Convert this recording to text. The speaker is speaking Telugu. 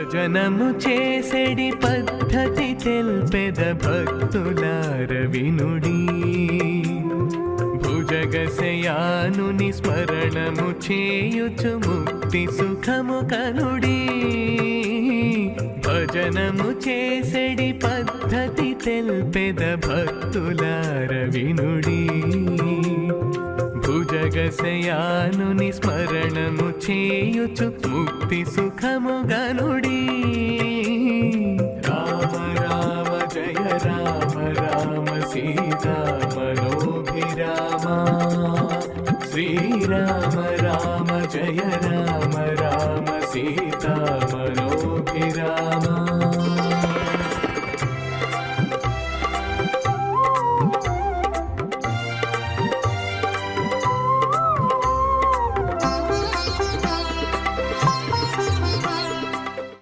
భజనము చేసెడి పద్ధతి తెల్పెద భక్తులార వినుడి. భుజగశయానుని స్మరణము చేయుచు ముక్తి సుఖము కనుడి. భజనము చేసెడి పద్ధతి తెల్పెద భక్తులార వినుడి. భుజగశయానుని స్మరణము చేయుచు ముక్తి సుఖము గనుడి. రామ రామ జయ రామ రామ సీతా మనోభిరామ. శ్రీరామ రామ జయ రామ రామ సీతా మనోభిరామ.